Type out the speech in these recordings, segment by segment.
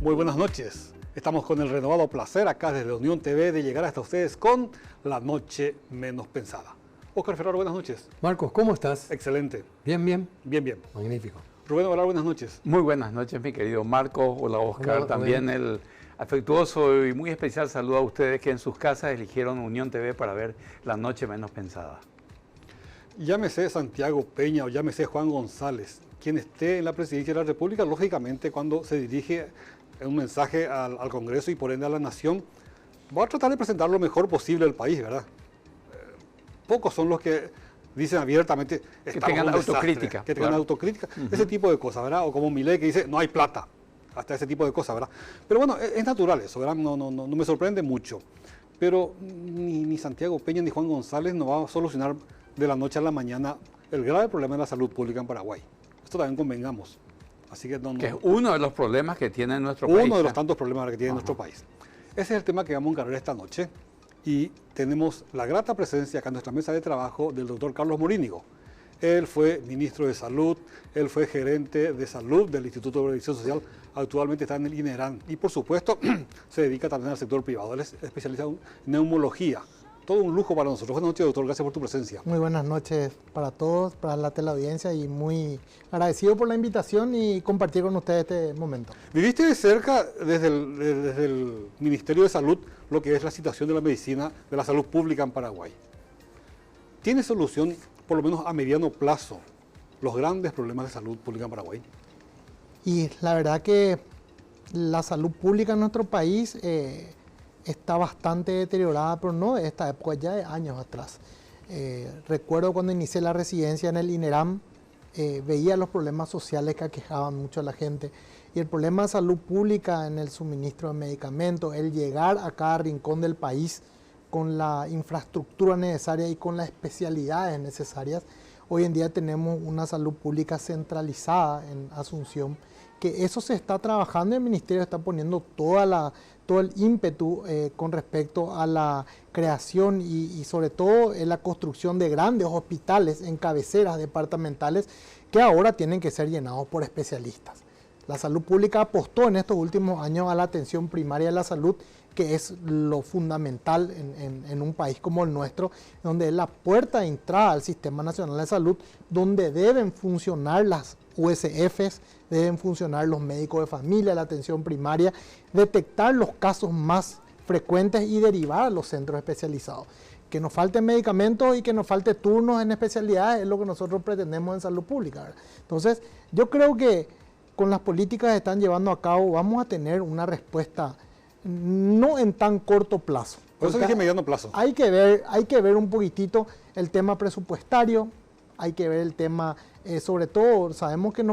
Muy buenas noches. Estamos con el renovado placer acá desde Unión TV de llegar hasta ustedes con La Noche Menos Pensada. Óscar Ferraro, buenas noches. Marcos, ¿cómo estás? Excelente. Bien, bien. Bien, bien. Magnífico. Rubén Ovalar, buenas noches. Muy buenas noches, mi querido Marcos. Hola, Óscar. Hola, también el afectuoso y muy especial saludo a ustedes que en sus casas eligieron Unión TV para ver La Noche Menos Pensada. Llámese Santiago Peña o llámese Juan González, quien esté en la presidencia de la República, lógicamente cuando se dirige un mensaje al Congreso y por ende a la Nación, va a tratar de presentar lo mejor posible al país, ¿verdad? Pocos son los que dicen abiertamente que tengan autocrítica. Que tengan autocrítica, ese tipo de cosas, ¿verdad? O como Milei que dice, no hay plata, hasta ese tipo de cosas, ¿verdad? Pero bueno, es natural eso, ¿verdad? No me sorprende mucho. Pero ni Santiago Peña ni Juan González no va a solucionar de la noche a la mañana el grave problema de la salud pública en Paraguay. Esto también convengamos. Así que que es uno de los problemas que tiene nuestro país. Uno de los tantos problemas que tiene nuestro país. Ese es el tema que vamos a encargar esta noche. Y tenemos la grata presencia acá en nuestra mesa de trabajo del doctor Carlos Morínigo. Él fue ministro de Salud, él fue gerente de salud del Instituto de Previsión Social, actualmente está en el INERAN y por supuesto se dedica también al sector privado. Él es especializado en neumología. Todo un lujo para nosotros. Buenas noches, doctor. Gracias por tu presencia. Muy buenas noches para todos, para la teleaudiencia y muy agradecido por la invitación y compartir con ustedes este momento. ¿Viviste de cerca desde el Ministerio de Salud lo que es la situación de la medicina, de la salud pública en Paraguay? ¿Tiene solución, por lo menos a mediano plazo, los grandes problemas de salud pública en Paraguay? Y la verdad que la salud pública en nuestro país está bastante deteriorada, pero no de esta época, ya de años atrás. Recuerdo cuando inicié la residencia en el INERAM, veía los problemas sociales que aquejaban mucho a la gente y el problema de salud pública en el suministro de medicamentos, el llegar a cada rincón del país con la infraestructura necesaria y con las especialidades necesarias. Hoy en día tenemos una salud pública centralizada en Asunción, que eso se está trabajando y el Ministerio está poniendo todo el ímpetu con respecto a la creación y sobre todo en la construcción de grandes hospitales en cabeceras departamentales que ahora tienen que ser llenados por especialistas. La salud pública apostó en estos últimos años a la atención primaria de la salud, que es lo fundamental en un país como el nuestro, donde es la puerta de entrada al Sistema Nacional de Salud, donde deben funcionar las USFs, deben funcionar los médicos de familia, la atención primaria, detectar los casos más frecuentes y derivar a los centros especializados. Que nos falten medicamentos y que nos falte turnos en especialidades es lo que nosotros pretendemos en salud pública, ¿verdad? Entonces, yo creo que con las políticas que están llevando a cabo vamos a tener una respuesta no en tan corto plazo. Por eso dije mediano plazo. Hay que ver un poquitito el tema presupuestario, hay que ver el tema, sobre todo, sabemos que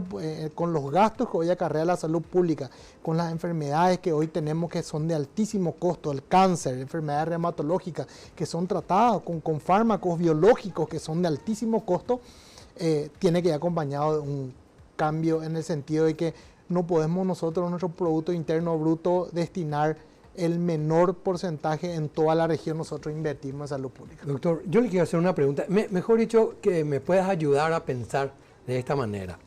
con los gastos que hoy acarrea la salud pública, con las enfermedades que hoy tenemos que son de altísimo costo, el cáncer, enfermedades reumatológicas, que son tratadas con fármacos biológicos que son de altísimo costo, tiene que ir acompañado de un cambio en el sentido de que no podemos nosotros, nuestro Producto Interno Bruto, destinar el menor porcentaje en toda la región, nosotros invertimos en salud pública. Doctor, yo le quiero hacer una pregunta, mejor dicho, que me puedas ayudar a pensar de esta manera.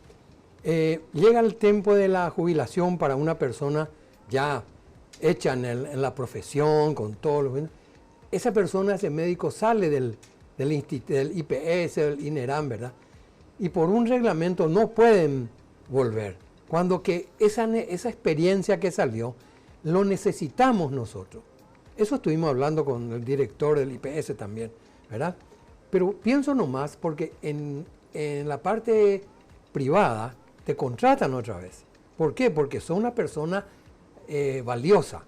Llega el tiempo de la jubilación para una persona ya hecha en la profesión, con todos los... Esa persona, ese médico, sale del IPS, del INERAM, ¿verdad? Y por un reglamento no pueden volver. Cuando que esa experiencia que salió, lo necesitamos nosotros. Eso estuvimos hablando con el director del IPS también, ¿verdad? Pero pienso nomás, porque en la parte privada te contratan otra vez. ¿Por qué? Porque sos una persona valiosa.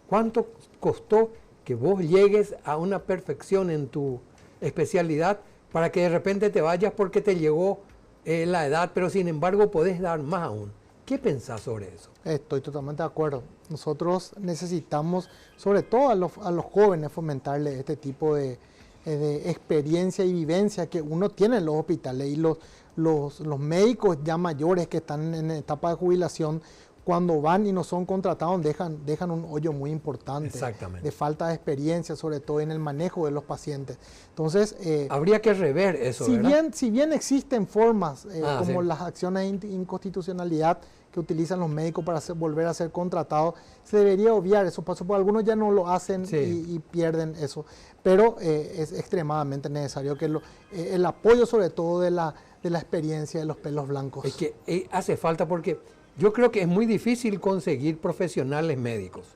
¿Cuánto costó que vos llegues a una perfección en tu especialidad para que de repente te vayas porque te llegó la edad, pero sin embargo podés dar más aún? ¿Qué pensás sobre eso? Estoy totalmente de acuerdo. Nosotros necesitamos, sobre todo a los jóvenes, fomentarles este tipo de experiencia y vivencia que uno tiene en los hospitales. Y los médicos ya mayores que están en etapa de jubilación cuando van y no son contratados dejan un hoyo muy importante. Exactamente. De falta de experiencia, sobre todo en el manejo de los pacientes. Entonces, habría que rever eso, si ¿verdad? si bien existen formas como sí. las acciones de inconstitucionalidad que utilizan los médicos para volver a ser contratados, se debería obviar eso paso, porque algunos ya no lo hacen Sí. y pierden eso. Pero es extremadamente necesario que el apoyo sobre todo de la experiencia de los pelos blancos. Es que hace falta porque yo creo que es muy difícil conseguir profesionales médicos,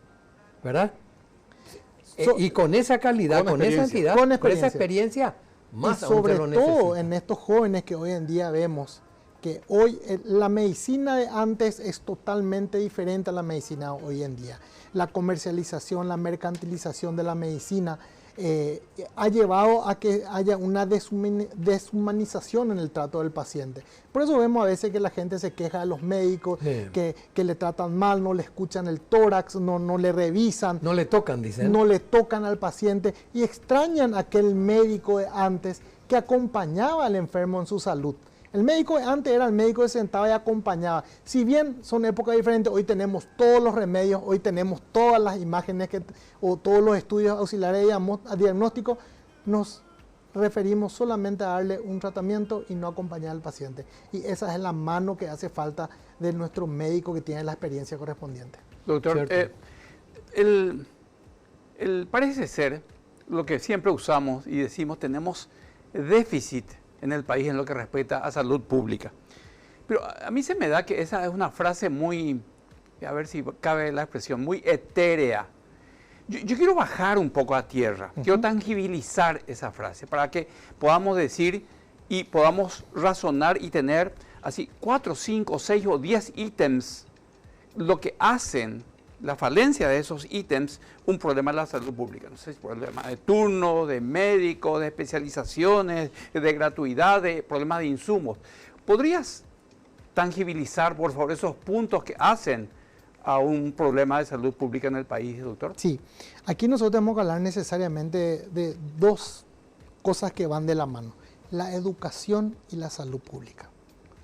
¿verdad? Y con esa calidad, con esa entidad, con esa experiencia, más y aún sobre se lo todo necesita. en estos jóvenes que hoy en día vemos que hoy la medicina de antes es totalmente diferente a la medicina hoy en día. La comercialización, la mercantilización de la medicina ha llevado a que haya una deshumanización en el trato del paciente. Por eso vemos a veces que la gente se queja de los médicos, Sí. que le tratan mal, no le escuchan el tórax, no le revisan, No le tocan, dicen. no le tocan al paciente y extrañan a aquel médico de antes que acompañaba al enfermo en su salud. El médico de antes era el médico que se sentaba y acompañaba. Si bien son épocas diferentes, hoy tenemos todos los remedios, hoy tenemos todas las imágenes o todos los estudios auxiliares de diagnóstico, nos referimos solamente a darle un tratamiento y no acompañar al paciente. Y esa es la mano que hace falta de nuestro médico que tiene la experiencia correspondiente. Doctor, parece ser lo que siempre usamos y decimos, tenemos déficit en el país en lo que respecta a salud pública. Pero a mí se me da que esa es una frase muy, a ver si cabe la expresión, muy etérea. Yo quiero bajar un poco a tierra, quiero tangibilizar esa frase para que podamos decir y podamos razonar y tener así 4, 5, 6 o 10 ítems, lo que hacen la falencia de esos ítems un problema de la salud pública. No sé, problema de turno, de médico, de especializaciones, de gratuidad, de problemas de insumos. ¿Podrías tangibilizar, por favor, esos puntos que hacen a un problema de salud pública en el país, doctor? Sí, aquí nosotros tenemos que hablar necesariamente de dos cosas que van de la mano: la educación y la salud pública.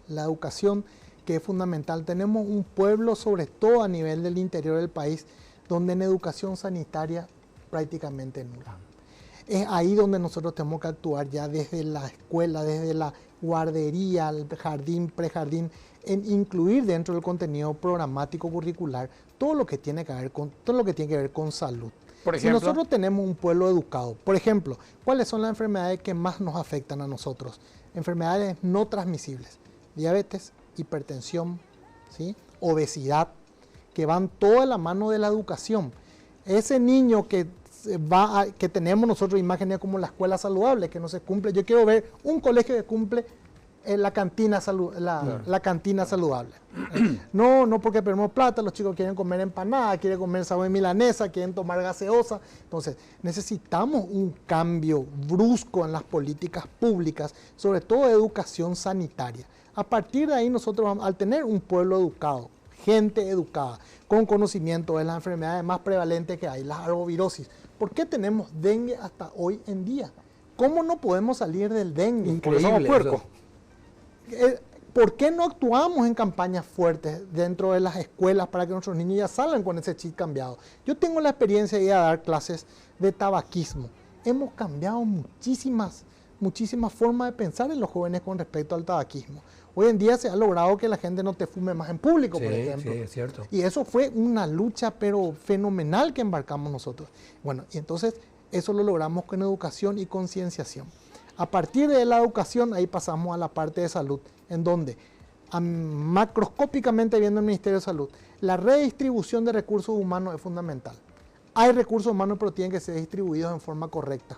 La educación, que es fundamental. Tenemos un pueblo, sobre todo a nivel del interior del país, donde en educación sanitaria prácticamente nula. Es ahí donde nosotros tenemos que actuar ya desde la escuela, desde la guardería, el jardín, prejardín, en incluir dentro del contenido programático curricular todo lo que tiene que ver con salud. Por ejemplo, si nosotros tenemos un pueblo educado, por ejemplo, ¿cuáles son las enfermedades que más nos afectan a nosotros? Enfermedades no transmisibles: diabetes, hipertensión, ¿sí?, obesidad, que van toda la mano de la educación. Ese niño que tenemos nosotros imágenes como la escuela saludable, que no se cumple. Yo quiero ver un colegio que cumple la cantina saludable. No porque perdemos plata, los chicos quieren comer empanada, quieren comer sabor milanesa, quieren tomar gaseosa. Entonces, necesitamos un cambio brusco en las políticas públicas, sobre todo de educación sanitaria. A partir de ahí nosotros, al tener un pueblo educado, gente educada, con conocimiento de las enfermedades más prevalentes que hay, las arbovirosis. ¿Por qué tenemos dengue hasta hoy en día? ¿Cómo no podemos salir del dengue? Porque somos puercos. ¿Por qué no actuamos en campañas fuertes dentro de las escuelas para que nuestros niños ya salgan con ese chip cambiado? Yo tengo la experiencia de ir a dar clases de tabaquismo. Hemos cambiado muchísimas formas de pensar en los jóvenes con respecto al tabaquismo. Hoy en día se ha logrado que la gente no te fume más en público, por ejemplo. Sí, es cierto. Y eso fue una lucha pero fenomenal que embarcamos nosotros. Bueno, y entonces eso lo logramos con educación y concienciación. A partir de la educación, ahí pasamos a la parte de salud, en donde, macroscópicamente viendo el Ministerio de Salud, la redistribución de recursos humanos es fundamental. Hay recursos humanos, pero tienen que ser distribuidos en forma correcta.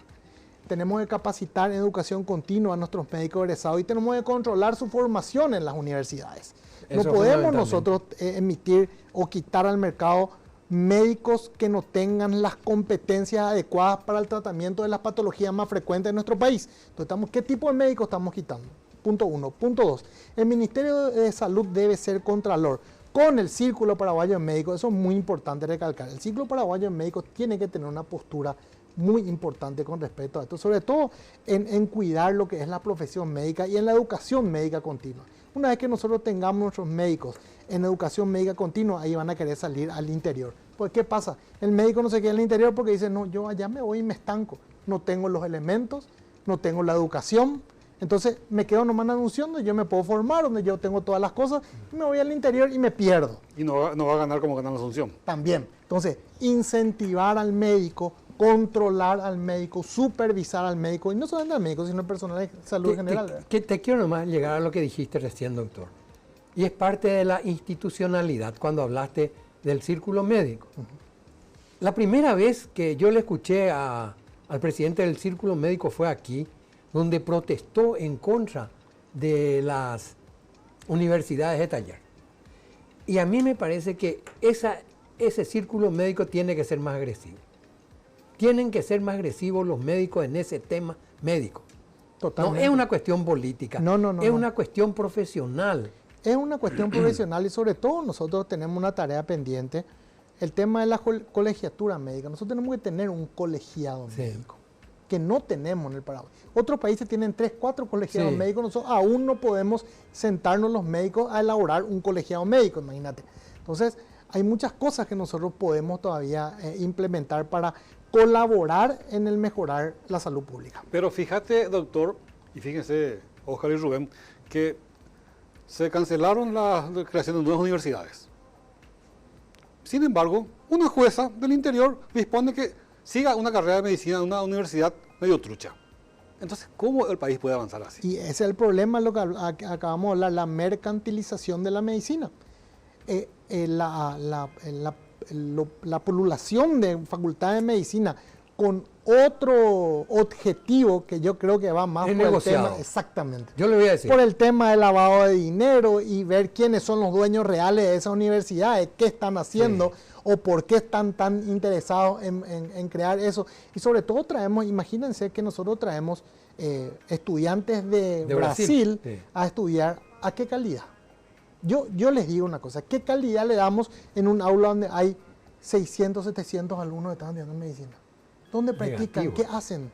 Tenemos que capacitar en educación continua a nuestros médicos egresados y tenemos que controlar su formación en las universidades. No podemos nosotros emitir o quitar al mercado médicos que no tengan las competencias adecuadas para el tratamiento de las patologías más frecuentes en nuestro país. Entonces, ¿qué tipo de médicos estamos quitando? Punto 1. Punto 2. El Ministerio de Salud debe ser contralor con el Círculo Paraguayo de Médicos. Eso es muy importante recalcar. El Círculo Paraguayo de Médicos tiene que tener una postura muy importante con respecto a esto, sobre todo en cuidar lo que es la profesión médica y en la educación médica continua. Una vez que nosotros tengamos nuestros médicos en educación médica continua, ahí van a querer salir al interior. Pues, ¿qué pasa? El médico no se queda en el interior porque dice, no, yo allá me voy y me estanco. No tengo los elementos, no tengo la educación. Entonces, me quedo nomás en Asunción, donde yo me puedo formar, donde yo tengo todas las cosas, y me voy al interior y me pierdo. Y no va a ganar como ganar la Asunción. También. Entonces, incentivar al médico, controlar al médico, supervisar al médico, y no solamente al médico, sino al personal de salud general. Te quiero nomás llegar a lo que dijiste recién, doctor. Y es parte de la institucionalidad cuando hablaste del círculo médico. La primera vez que yo le escuché al presidente del círculo médico fue aquí, donde protestó en contra de las universidades de taller. Y a mí me parece que ese círculo médico tiene que ser más agresivo. Tienen que ser más agresivos los médicos en ese tema médico. Totalmente. No es una cuestión política, es una cuestión profesional. Es una cuestión profesional y sobre todo nosotros tenemos una tarea pendiente, el tema de la colegiatura médica. Nosotros tenemos que tener un colegiado médico, que no tenemos en el Paraguay. Otros países tienen 3, 4 colegiados médicos, nosotros aún no podemos sentarnos los médicos a elaborar un colegiado médico, imagínate. Entonces, hay muchas cosas que nosotros podemos todavía implementar para colaborar en el mejorar la salud pública. Pero fíjate, doctor, y fíjense, Oscar y Rubén, que se cancelaron la creación de nuevas universidades. Sin embargo, una jueza del interior dispone que siga una carrera de medicina en una universidad medio trucha. Entonces, ¿cómo el país puede avanzar así? Y ese es el problema, lo que acabamos de hablar, la mercantilización de la medicina. La pululación de facultades de medicina con otro objetivo que yo creo que va más es por negociado. el tema, exactamente. Yo le voy a decir. Por el tema del lavado de dinero y ver quiénes son los dueños reales de esas universidades, qué están haciendo o por qué están tan interesados en crear eso. Y sobre todo imagínense que nosotros traemos estudiantes de Brasil a estudiar. ¿A qué calidad? Yo les digo una cosa, ¿qué calidad le damos en un aula donde hay 600, 700 alumnos que están estudiando medicina? ¿Dónde practican? Negativo. ¿Qué hacen?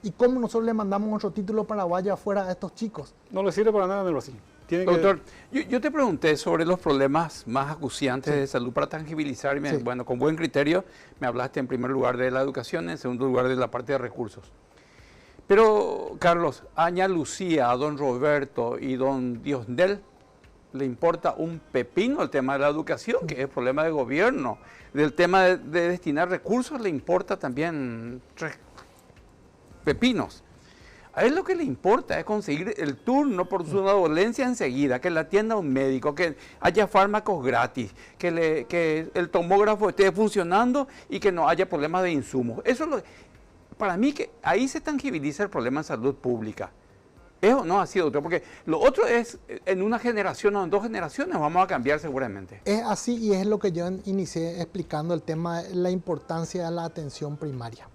¿Y cómo nosotros le mandamos otro título paraguayo afuera a estos chicos? No le sirve para nada en el Brasil. Doctor, yo te pregunté sobre los problemas más acuciantes de salud para tangibilizar. Y bueno, con buen criterio me hablaste en primer lugar de la educación, en segundo lugar de la parte de recursos. Pero, Carlos, a Aña Lucía, a don Roberto y don Diosdel le importa un pepino el tema de la educación, que es problema de gobierno. Del tema de destinar recursos le importa también pepinos. A él lo que le importa es conseguir el turno por su dolencia enseguida, que le atienda un médico, que haya fármacos gratis, que el tomógrafo esté funcionando y que no haya problemas de insumos. Eso para mí que ahí se tangibiliza el problema de salud pública. Eso no ha sido otro, porque lo otro es en una generación o en 2 generaciones vamos a cambiar seguramente. Es así y es lo que yo inicié explicando el tema de la importancia de la atención primaria.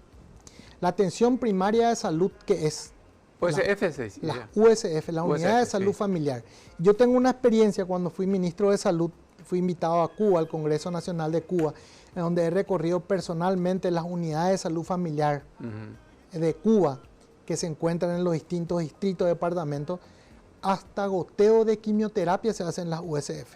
La atención primaria de salud, que es la USF, la Unidad de Salud Familiar. Yo tengo una experiencia cuando fui ministro de Salud, fui invitado a Cuba, al Congreso Nacional de Cuba, en donde he recorrido personalmente las unidades de salud familiar de Cuba, que se encuentran en los distintos distritos, departamentos, hasta goteo de quimioterapia se hace en las USF.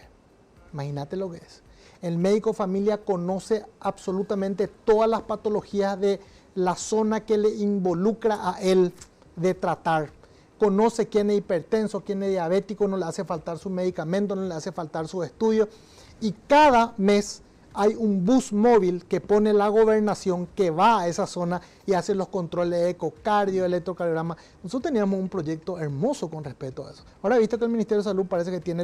Imagínate lo que es. El médico familia conoce absolutamente todas las patologías de la zona que le involucra a él de tratar. Conoce quién es hipertenso, quién es diabético, no le hace faltar su medicamento, no le hace faltar su estudio. Y cada mes hay un bus móvil que pone la gobernación que va a esa zona y hace los controles de ecocardio, electrocardiograma. Nosotros teníamos un proyecto hermoso con respecto a eso. Ahora he visto que el Ministerio de Salud parece que tiene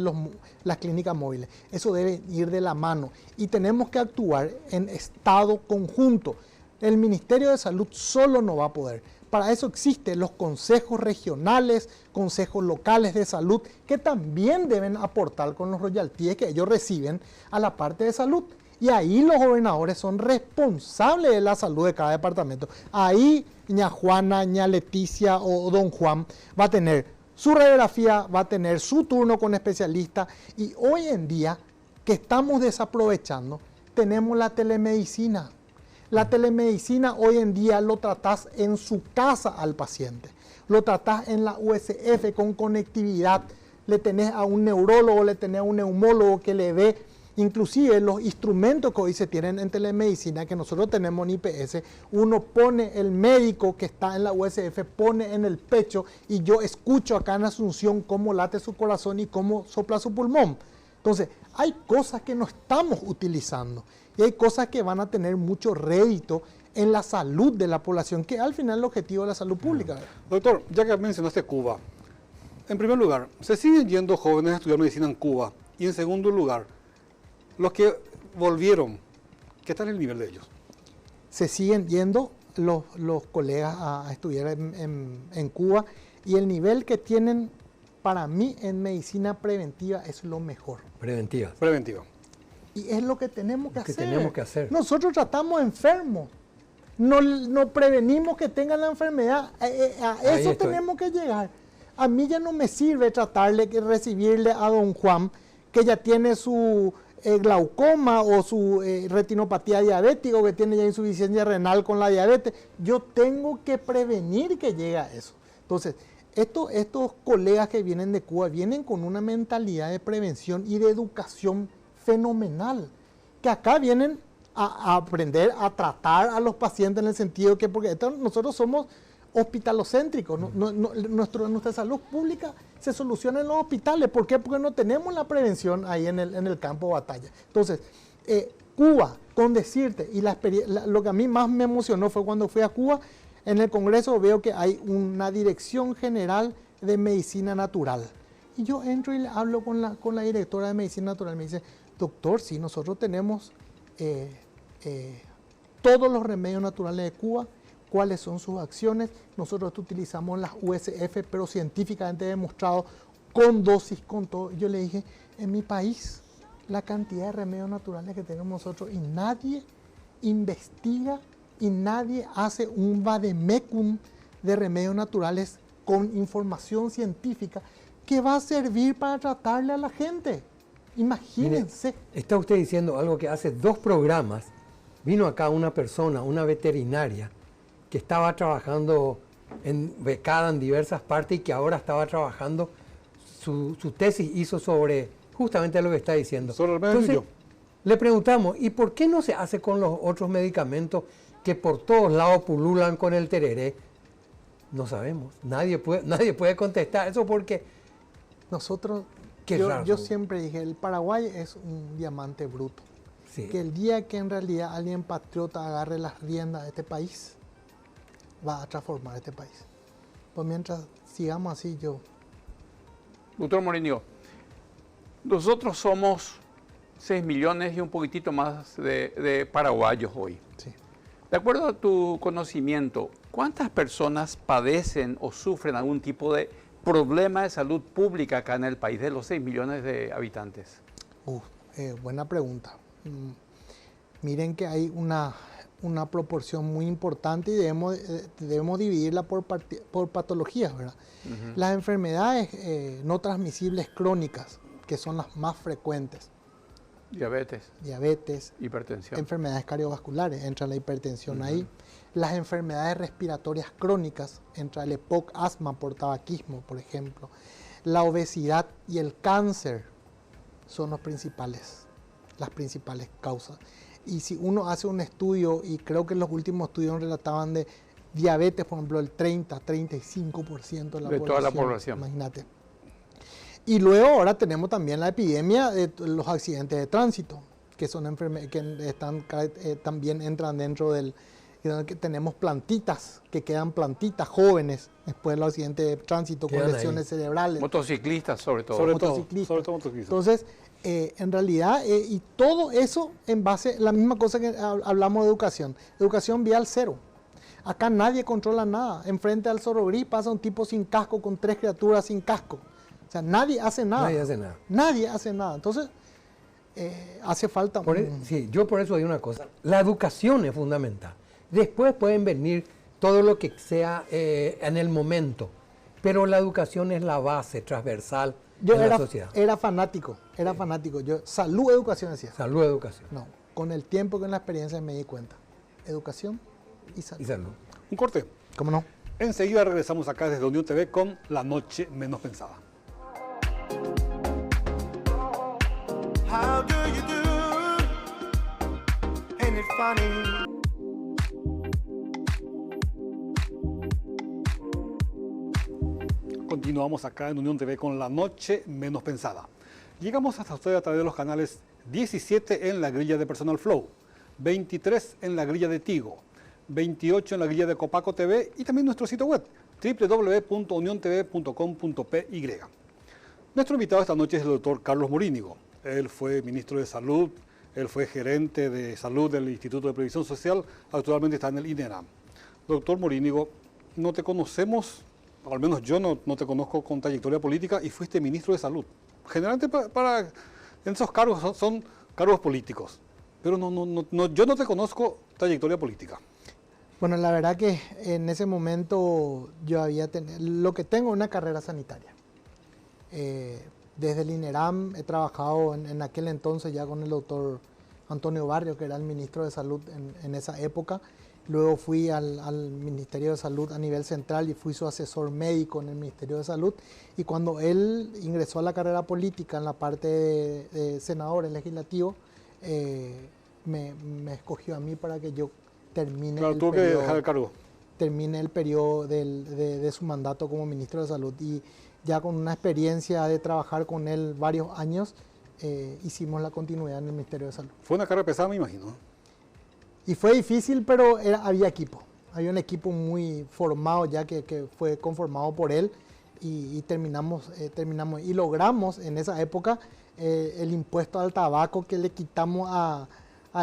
las clínicas móviles. Eso debe ir de la mano y tenemos que actuar en estado conjunto. El Ministerio de Salud solo no va a poder. Para eso existen los consejos regionales, consejos locales de salud, que también deben aportar con los royalties que ellos reciben a la parte de salud. Y ahí los gobernadores son responsables de la salud de cada departamento. Ahí ña Juana, ña Leticia o don Juan va a tener su radiografía, va a tener su turno con especialista. Y hoy en día, que estamos desaprovechando, tenemos la telemedicina. La telemedicina hoy en día lo tratás en su casa al paciente. Lo tratás en la USF con conectividad. le tenés a un neurólogo, le tenés a un neumólogo que le ve. Inclusive los instrumentos que hoy se tienen en telemedicina, que nosotros tenemos en IPS, uno pone, el médico que está en la USF pone en el pecho y yo escucho acá en Asunción cómo late su corazón y cómo sopla su pulmón. Entonces, hay cosas que no estamos utilizando y hay cosas que van a tener mucho rédito en la salud de la población, que al final es el objetivo de la salud pública. Doctor, ya que mencionaste Cuba, en primer lugar, ¿se siguen yendo jóvenes a estudiar medicina en Cuba? Y en segundo lugar, los que volvieron, ¿qué tal el nivel de ellos? Se siguen yendo los colegas a estudiar en Cuba y el nivel que tienen para mí en medicina preventiva es lo mejor. Preventiva. Preventiva. Y es lo que tenemos que hacer. tenemos que hacer. Nosotros tratamos enfermos, no prevenimos que tengan la enfermedad. A eso tenemos que llegar. A mí ya no me sirve tratarle que recibirle a don Juan, que ya tiene su glaucoma o su retinopatía diabética, o que tiene ya insuficiencia renal con la diabetes. Yo tengo que prevenir que llegue a eso. Entonces, estos colegas que vienen de Cuba vienen con una mentalidad de prevención y de educación fenomenal, que acá vienen a aprender a tratar a los pacientes en el sentido que, porque nosotros somos hospitalocéntricos, nuestra salud pública se soluciona en los hospitales. ¿Por qué? Porque no tenemos la prevención ahí en el campo de batalla. Entonces, Cuba, con decirte, y lo que a mí más me emocionó fue cuando fui a Cuba, en el Congreso veo que hay una dirección general de medicina natural. Y yo entro y le hablo con la directora de medicina natural. Me dice, doctor, sí, nosotros tenemos todos los remedios naturales de Cuba, cuáles son sus acciones. Nosotros utilizamos las USF, pero científicamente demostrado, con dosis, con todo. Yo le dije, en mi país, la cantidad de remedios naturales que tenemos nosotros, y nadie investiga y nadie hace un vademecum de remedios naturales con información científica que va a servir para tratarle a la gente. Imagínense. Mire, está usted diciendo algo que hace 2 programas vino acá una persona, una veterinaria, que estaba trabajando becada en diversas partes y que ahora estaba trabajando, su tesis hizo sobre justamente lo que está diciendo. Sobre el beneficio. Entonces, le preguntamos, ¿y por qué no se hace con los otros medicamentos que por todos lados pululan con el tereré? No sabemos, nadie puede contestar eso porque nosotros, raro. Yo siempre dije, el Paraguay es un diamante bruto. Sí. Que el día que en realidad alguien patriota agarre las riendas de este país, va a transformar este país. Pues mientras sigamos así, Doctor Morínigo, nosotros somos 6 millones y un poquitito más de paraguayos hoy. Sí. De acuerdo a tu conocimiento, ¿cuántas personas padecen o sufren algún tipo de problema de salud pública acá en el país de los 6 millones de habitantes? Buena pregunta. Miren que hay una proporción muy importante y debemos dividirla por patologías, ¿verdad? Las enfermedades no transmisibles crónicas, que son las más frecuentes. Diabetes, hipertensión, enfermedades cardiovasculares, entra la hipertensión ahí. Las enfermedades respiratorias crónicas, entra el EPOC, asma por tabaquismo, por ejemplo. La obesidad y el cáncer son las principales causas. Y si uno hace un estudio, y creo que los últimos estudios relataban de diabetes, por ejemplo, el 30-35% de la población. Toda la población. Imagínate. Y luego ahora tenemos también la epidemia de los accidentes de tránsito, que son enfermedades que también entran dentro del... que tenemos plantitas, que quedan plantitas jóvenes después del accidente de tránsito con lesiones cerebrales. Motociclistas sobre todo. Sobre todo motociclistas. Entonces, en realidad, y todo eso en base, la misma cosa que hablamos de educación vial cero. Acá nadie controla nada. Enfrente al Zorrogrí pasa un tipo sin casco con 3 criaturas sin casco. O sea, nadie hace nada. Nadie hace nada. Entonces, hace falta... Sí, yo por eso digo una cosa. La educación es fundamental. Después pueden venir todo lo que sea en el momento. Pero la educación es la base transversal de la sociedad. Era fanático. Yo, salud, educación decía. Salud, educación. No, con el tiempo, con la experiencia me di cuenta. Educación y salud. Un corte. ¿Cómo no? Enseguida regresamos acá desde Unión TV con La Noche Menos Pensada. How do you do? Ain't it funny? Continuamos acá en Unión TV con La Noche Menos Pensada. Llegamos hasta ustedes a través de los canales 17 en la grilla de Personal Flow, 23 en la grilla de Tigo, 28 en la grilla de Copaco TV y también nuestro sitio web www.uniontv.com.py. Nuestro invitado esta noche es el doctor Carlos Morínigo. Él fue ministro de Salud, él fue gerente de salud del Instituto de Previsión Social, actualmente está en el INERAM. Doctor Morínigo, no te conocemos, o al menos yo no te conozco con trayectoria política y fuiste ministro de Salud. Generalmente en esos cargos son cargos políticos, pero yo no te conozco trayectoria política. Bueno, la verdad que en ese momento yo lo que tengo es una carrera sanitaria. Desde el INERAM he trabajado en aquel entonces ya con el doctor Antonio Barrio, que era el ministro de Salud en esa época. Luego fui al Ministerio de Salud a nivel central y fui su asesor médico en el Ministerio de Salud. Y cuando él ingresó a la carrera política en la parte de senador, en legislativo, me escogió a mí para que yo termine el periodo de su mandato como ministro de Salud. Y ya con una experiencia de trabajar con él varios años, hicimos la continuidad en el Ministerio de Salud. Fue una carrera pesada, me imagino. Y fue difícil, pero había equipo. Había un equipo muy formado ya que fue conformado por él y terminamos y logramos en esa época el impuesto al tabaco que le quitamos a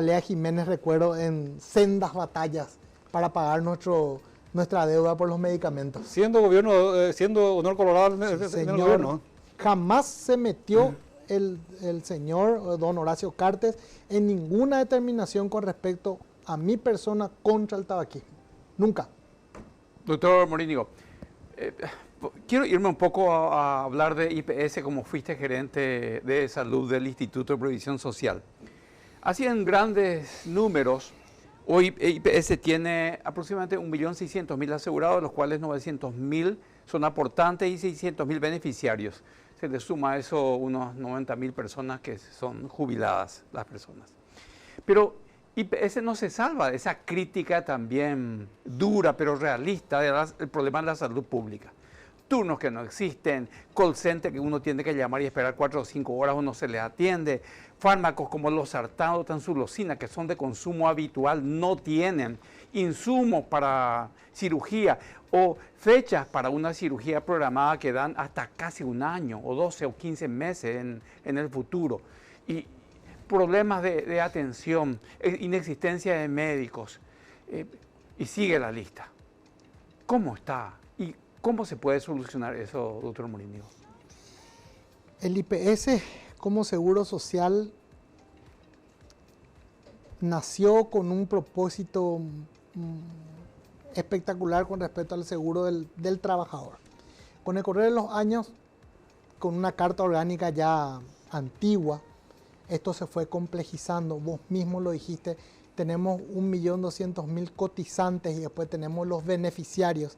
Lea Jiménez, recuerdo, en sendas batallas para pagar nuestra deuda por los medicamentos. Siendo honor colorado en el gobierno. Jamás se metió el señor don Horacio Cartes en ninguna determinación con respecto a mi persona contra el tabaquismo. Nunca. Doctor Morínigo, quiero irme un poco a hablar de IPS como fuiste gerente de salud del Instituto de Previsión Social. Así en grandes números, hoy IPS tiene aproximadamente 1.600.000 asegurados, de los cuales 900.000 son aportantes y 600.000 beneficiarios. Se le suma a eso unos 90.000 personas que son jubiladas, las personas. Pero IPS no se salva de esa crítica también dura pero realista del problema de la salud pública. Turnos que no existen, call center que uno tiene que llamar y esperar 4 o 5 horas o no se le atiende, fármacos como los sartano, tansulosina, que son de consumo habitual, no tienen insumos para cirugía o fechas para una cirugía programada que dan hasta casi un año o 12 o 15 meses en el futuro. Y problemas de atención, inexistencia de médicos, y sigue la lista. ¿Cómo está? ¿Y cómo se puede solucionar eso, doctor Morínigo? El IPS como seguro social nació con un propósito espectacular con respecto al seguro del trabajador. Con el correr de los años, con una carta orgánica ya antigua, esto se fue complejizando. Vos mismo lo dijiste, tenemos 1.200.000 cotizantes y después tenemos los beneficiarios,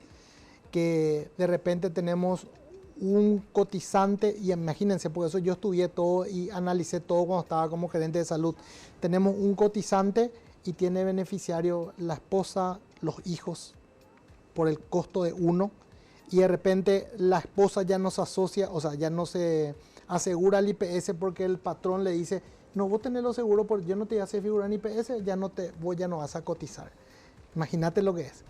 que de repente tenemos un cotizante, y imagínense, por eso yo estudié todo y analicé todo cuando estaba como gerente de salud. Tenemos un cotizante y tiene beneficiario la esposa, los hijos, por el costo de uno, y de repente la esposa ya no se asocia, o sea, ya no se asegura al IPS porque el patrón le dice, no, vos tenés lo seguro, porque yo no te voy a hacer figurar en IPS, vos ya no vas a cotizar. Imagínate lo que es.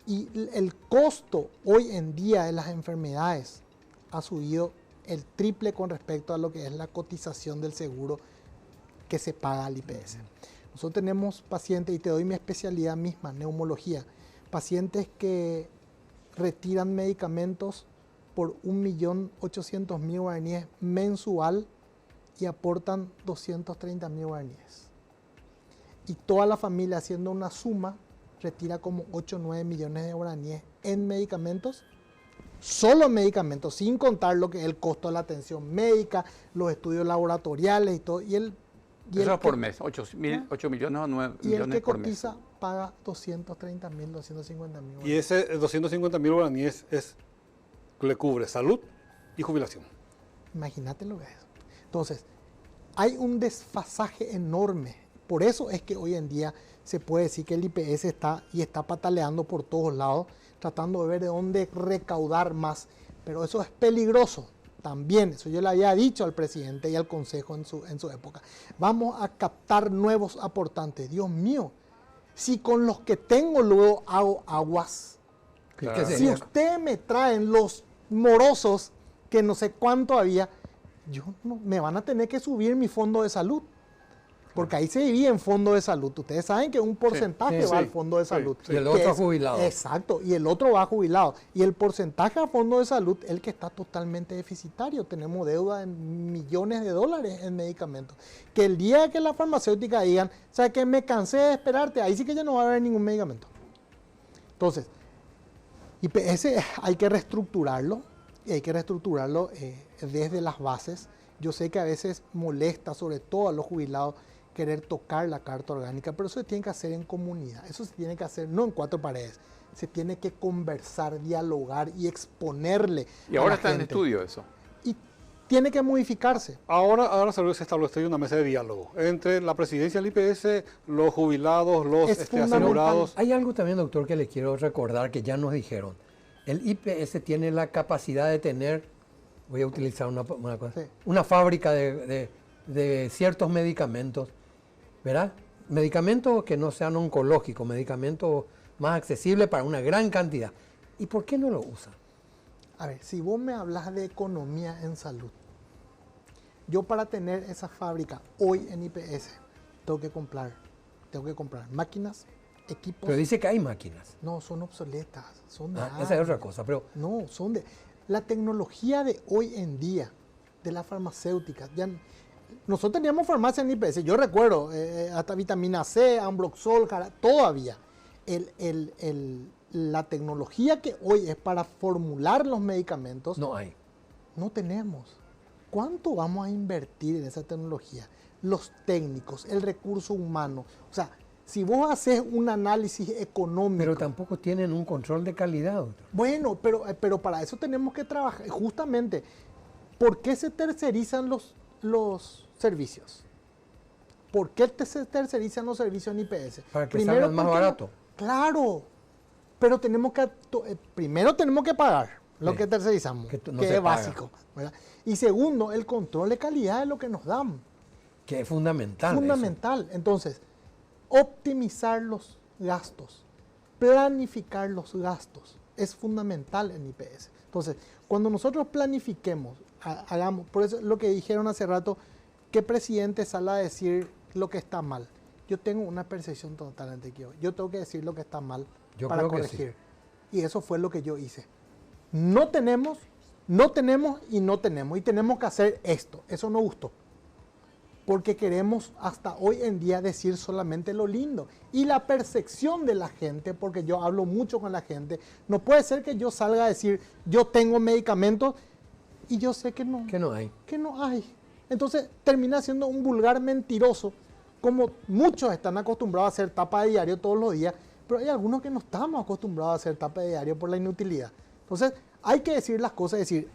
Y el costo hoy en día de las enfermedades ha subido el triple con respecto a lo que es la cotización del seguro que se paga al IPS. Nosotros tenemos pacientes, y te doy mi especialidad misma, neumología, pacientes que retiran medicamentos por 1.800.000 guaraníes mensual y aportan 230.000 guaraníes. Y toda la familia, haciendo una suma, retira como 8 o 9 millones de guaraníes en medicamentos, solo medicamentos, sin contar lo que es el costo de la atención médica, los estudios laboratoriales y todo. Eso es por mes, 8 millones o 9 millones por mes. Y el que cotiza paga 230.000, 250.000. Y ese 250.000 guaraníes le cubre salud y jubilación. Imagínate lo que es. Entonces, hay un desfasaje enorme. Por eso es que hoy en día se puede decir que el IPS está pataleando por todos lados, tratando de ver de dónde recaudar más. Pero eso es peligroso también. Eso yo le había dicho al presidente y al consejo en su época. Vamos a captar nuevos aportantes. Dios mío, si con los que tengo luego hago aguas. Claro. Si ustedes me traen los morosos, que no sé cuánto había, me van a tener que subir mi fondo de salud. Porque ahí se divide en fondo de salud. Ustedes saben que un porcentaje va al fondo de salud. Y el otro jubilado. Exacto, y el otro va jubilado. Y el porcentaje al fondo de salud es el que está totalmente deficitario. Tenemos deuda de millones de dólares en medicamentos. Que el día que la farmacéutica digan, o sea, que me cansé de esperarte, ahí sí que ya no va a haber ningún medicamento. Entonces, IPS hay que reestructurarlo, y hay que reestructurarlo desde las bases. Yo sé que a veces molesta, sobre todo a los jubilados, querer tocar la carta orgánica, pero eso se tiene que hacer en comunidad, eso se tiene que hacer no en cuatro paredes, se tiene que conversar, dialogar y exponerle. Y ahora está en estudio eso. Y tiene que modificarse. Ahora se establece una mesa de diálogo entre la presidencia del IPS, los jubilados, los asegurados. Hay algo también, doctor, que le quiero recordar que ya nos dijeron. El IPS tiene la capacidad de tener, voy a utilizar una cosa, Sí. una fábrica de ciertos medicamentos, ¿verdad? Medicamentos que no sean oncológicos, medicamentos más accesibles para una gran cantidad. ¿Y por qué no lo usan? A ver, si vos me hablas de economía en salud, yo para tener esa fábrica hoy en IPS tengo que comprar máquinas, equipos. Pero dice que hay máquinas. No, son obsoletas, son de Esa es otra cosa, pero No, son de... La tecnología de hoy en día, de las farmacéuticas, nosotros teníamos farmacia en IPS, yo recuerdo, hasta vitamina C, Ambroxol, todavía. La tecnología que hoy es para formular los medicamentos, no hay. no tenemos. ¿Cuánto vamos a invertir en esa tecnología? Los técnicos, el recurso humano. O sea, si vos haces un análisis económico... Pero tampoco tienen un control de calidad, doctor. Bueno, pero para eso tenemos que trabajar. Justamente, ¿por qué se tercerizan los servicios? ¿Por qué se tercerizan los servicios en IPS? Para que salgan más porque barato. Claro, pero primero tenemos que pagar lo Sí. que tercerizamos, Que no que se es paga. básico, ¿verdad? Y segundo, el control de calidad de lo que nos dan. Que es fundamental. Fundamental. Entonces, optimizar los gastos, planificar los gastos, es fundamental en IPS. Entonces, cuando nosotros planifiquemos, hagamos, por eso lo que dijeron hace rato, ¿qué presidente sale a decir lo que está mal? Yo tengo una percepción totalmente equivocada. Yo tengo que decir lo que está mal Yo para creo que corregir. Y eso fue lo que yo hice. No tenemos y no tenemos. Y tenemos que hacer esto. Eso no gustó. Porque queremos hasta hoy en día decir solamente lo lindo. Y la percepción de la gente, porque yo hablo mucho con la gente, no puede ser que yo salga a decir, yo tengo medicamentos y yo sé que no. Que no hay. Que no hay. Entonces termina siendo un vulgar mentiroso, como muchos están acostumbrados a hacer tapa de diario todos los días, pero hay algunos que no estamos acostumbrados a hacer tapa de diario por la inutilidad. Entonces hay que decir las cosas, decir,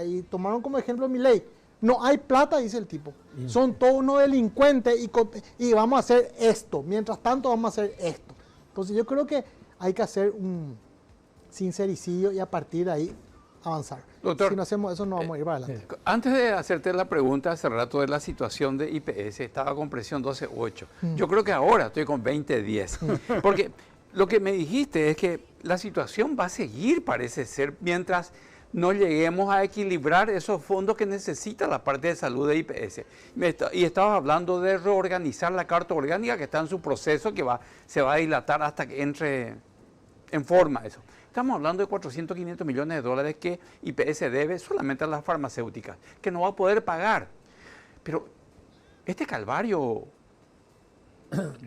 y tomaron como ejemplo mi ley, no hay plata, dice el tipo, son todos unos delincuentes y vamos a hacer esto, mientras tanto vamos a hacer esto. Entonces yo creo que hay que hacer un sincericidio y a partir de ahí avanzar. Doctor, si no hacemos eso no vamos a ir para adelante. Antes de hacerte la pregunta hace rato de la situación de IPS, estaba con presión 12.8. Yo creo que ahora estoy con 20.10. Porque lo que me dijiste es que la situación va a seguir, parece ser, mientras no lleguemos a equilibrar esos fondos que necesita la parte de salud de IPS. Y estabas hablando de reorganizar la carta orgánica que está en su proceso, que se va a dilatar hasta que entre en forma eso. Estamos hablando de 400, 500 millones de dólares que IPS debe solamente a las farmacéuticas, que no va a poder pagar. Pero este calvario